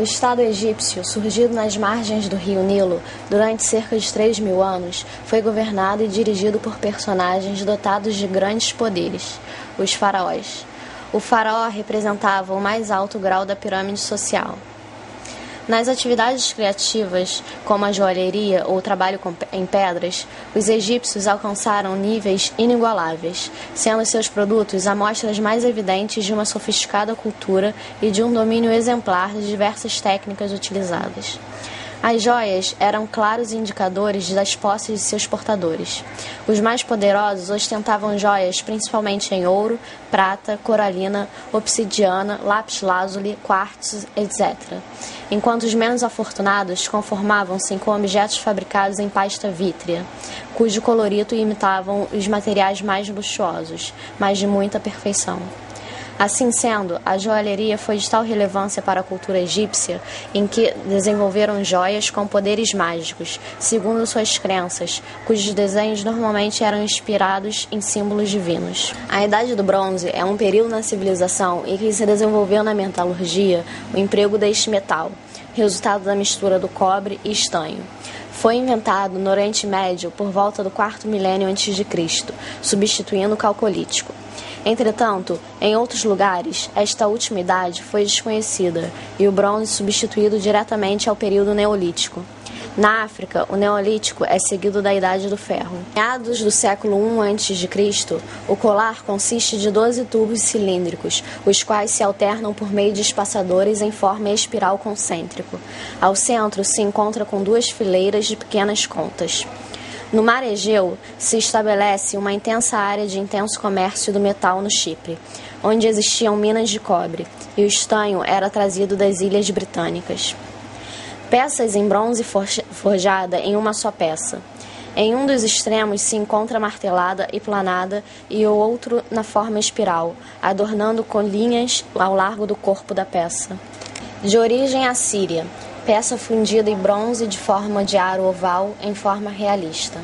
O Estado egípcio, surgido nas margens do rio Nilo durante cerca de 3.000 anos, foi governado e dirigido por personagens dotados de grandes poderes, os faraós. O faraó representava o mais alto grau da pirâmide social. Nas atividades criativas, como a joalheria ou o trabalho em pedras, os egípcios alcançaram níveis inigualáveis, sendo seus produtos amostras mais evidentes de uma sofisticada cultura e de um domínio exemplar de diversas técnicas utilizadas. As joias eram claros indicadores das posses de seus portadores. Os mais poderosos ostentavam joias principalmente em ouro, prata, coralina, obsidiana, lápis-lazuli, quartzo, etc., enquanto os menos afortunados conformavam-se com objetos fabricados em pasta vítrea, cujo colorido imitavam os materiais mais luxuosos, mas de muita perfeição. Assim sendo, a joalheria foi de tal relevância para a cultura egípcia, em que desenvolveram joias com poderes mágicos, segundo suas crenças, cujos desenhos normalmente eram inspirados em símbolos divinos. A Idade do Bronze é um período na civilização em que se desenvolveu na metalurgia o emprego deste metal, resultado da mistura do cobre e estanho. Foi inventado no Oriente Médio por volta do 4º milênio a.C., substituindo o calcolítico. Entretanto, em outros lugares, esta última idade foi desconhecida e o bronze substituído diretamente ao período neolítico. Na África, o neolítico é seguido da Idade do Ferro. Em meados do século I a.C., o colar consiste de 12 tubos cilíndricos, os quais se alternam por meio de espaçadores em forma espiral concêntrico. Ao centro se encontra com 2 fileiras de pequenas contas. No mar Egeu, se estabelece uma intensa área de intenso comércio do metal no Chipre, onde existiam minas de cobre, e o estanho era trazido das ilhas britânicas. Peças em bronze forjada em uma só peça. Em um dos extremos se encontra martelada e planada e o outro na forma espiral, adornando com linhas ao largo do corpo da peça. De origem assíria, peça fundida em bronze de forma de aro oval em forma realista.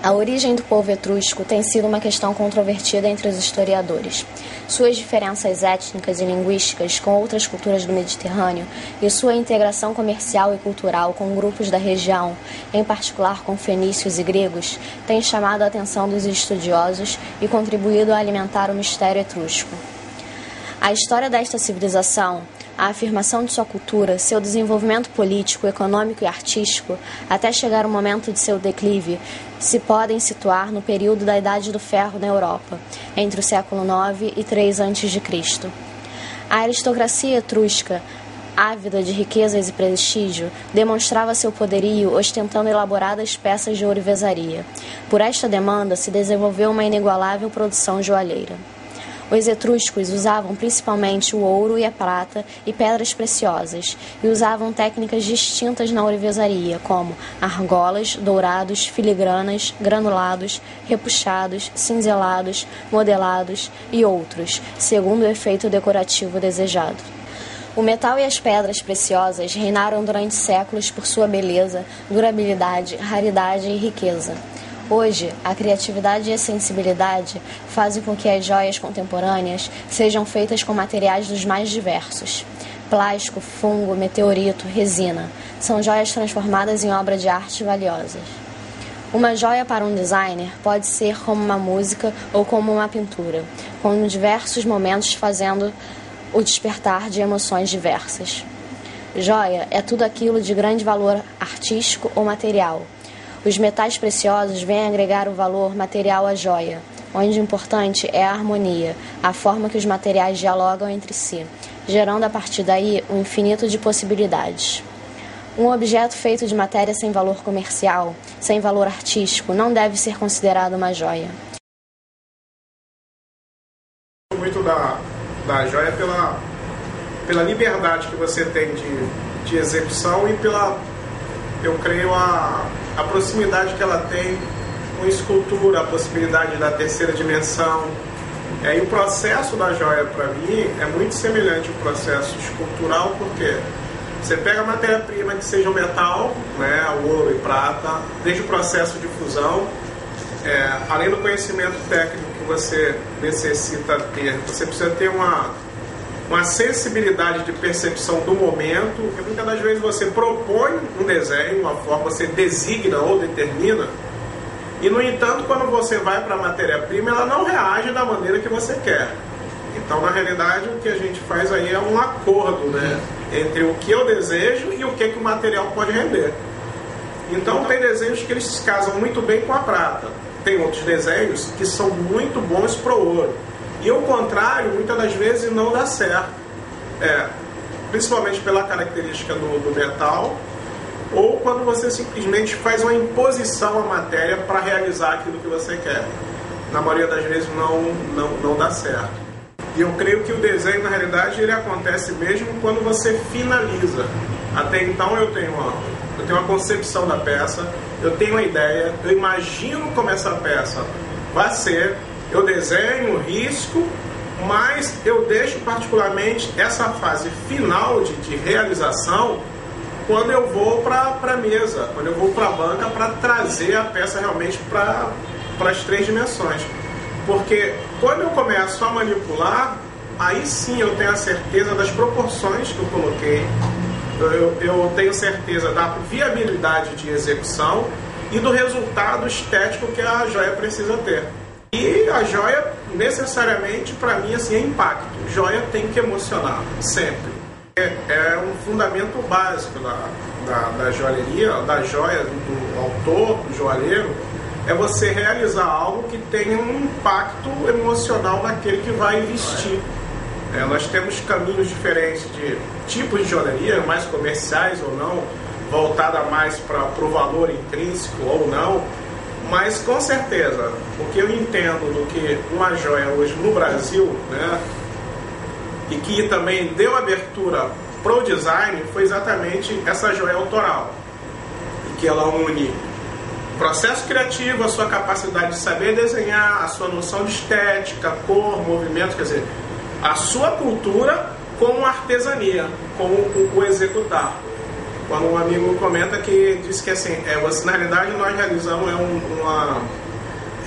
A origem do povo etrusco tem sido uma questão controvertida entre os historiadores. Suas diferenças étnicas e linguísticas com outras culturas do Mediterrâneo e sua integração comercial e cultural com grupos da região, em particular com fenícios e gregos, têm chamado a atenção dos estudiosos e contribuído a alimentar o mistério etrusco. A história desta civilização, a afirmação de sua cultura, seu desenvolvimento político, econômico e artístico, até chegar o momento de seu declive, se podem situar no período da Idade do Ferro na Europa, entre o século IX e 3 a.C. A aristocracia etrusca, ávida de riquezas e prestígio, demonstrava seu poderio ostentando elaboradas peças de ourivesaria. Por esta demanda se desenvolveu uma inigualável produção joalheira. Os etruscos usavam principalmente o ouro e a prata e pedras preciosas, e usavam técnicas distintas na ourivesaria, como argolas, dourados, filigranas, granulados, repuxados, cinzelados, modelados e outros, segundo o efeito decorativo desejado. O metal e as pedras preciosas reinaram durante séculos por sua beleza, durabilidade, raridade e riqueza. Hoje, a criatividade e a sensibilidade fazem com que as joias contemporâneas sejam feitas com materiais dos mais diversos. Plástico, fungo, meteorito, resina. São joias transformadas em obra de arte valiosas. Uma joia para um designer pode ser como uma música ou como uma pintura, com diversos momentos fazendo o despertar de emoções diversas. Joia é tudo aquilo de grande valor artístico ou material. Os metais preciosos vêm agregar o valor material à joia, onde o importante é a harmonia, a forma que os materiais dialogam entre si, gerando a partir daí um infinito de possibilidades. Um objeto feito de matéria sem valor comercial, sem valor artístico, não deve ser considerado uma joia. Muito da joia pela liberdade que você tem de execução e pela, eu creio, a proximidade que ela tem com escultura, a possibilidade da terceira dimensão. E o processo da joia, para mim, é muito semelhante ao processo escultural, porque você pega a matéria-prima que seja o metal, né, o ouro e prata, desde o processo de fusão, além do conhecimento técnico que você necessita ter, você precisa ter uma sensibilidade de percepção do momento, porque muitas das vezes você propõe um desenho, uma forma, você designa ou determina, e no entanto, quando você vai para a matéria-prima, ela não reage da maneira que você quer. Então, na realidade, o que a gente faz aí é um acordo, né, entre o que eu desejo e o que o material pode render. Então, tem desenhos que eles se casam muito bem com a prata. Tem outros desenhos que são muito bons para o ouro. E o contrário, muitas das vezes, não dá certo. Principalmente pela característica do metal, ou quando você simplesmente faz uma imposição à matéria para realizar aquilo que você quer. Na maioria das vezes não dá certo. E eu creio que o desenho, na realidade, ele acontece mesmo quando você finaliza. Até então eu tenho uma concepção da peça, eu tenho uma ideia, eu imagino como essa peça vai ser, eu desenho, risco, mas eu deixo particularmente essa fase final de realização quando eu vou para a mesa, quando eu vou para a banca para trazer a peça realmente para as 3 dimensões. Porque quando eu começo a manipular, aí sim eu tenho a certeza das proporções que eu coloquei, eu tenho certeza da viabilidade de execução e do resultado estético que a joia precisa ter. E a joia, necessariamente, para mim, assim, é impacto. Joia tem que emocionar, sempre. É um fundamento básico da joalheria, da joia, do autor, do joalheiro, é você realizar algo que tenha um impacto emocional naquele que vai vestir. Nós temos caminhos diferentes de tipos de joalheria, mais comerciais ou não, voltada mais para o valor intrínseco ou não, mas com certeza, o que eu entendo do que uma joia hoje no Brasil, né, e que também deu abertura para o design, foi exatamente essa joia autoral, que ela une o processo criativo, a sua capacidade de saber desenhar, a sua noção de estética, cor, movimento, quer dizer, a sua cultura com artesania, com o executar. Quando um amigo comenta que diz que assim, na realidade nós realizamos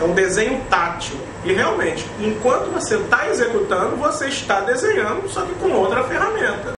um desenho tátil. E realmente, enquanto você está executando, você está desenhando, só que com outra ferramenta.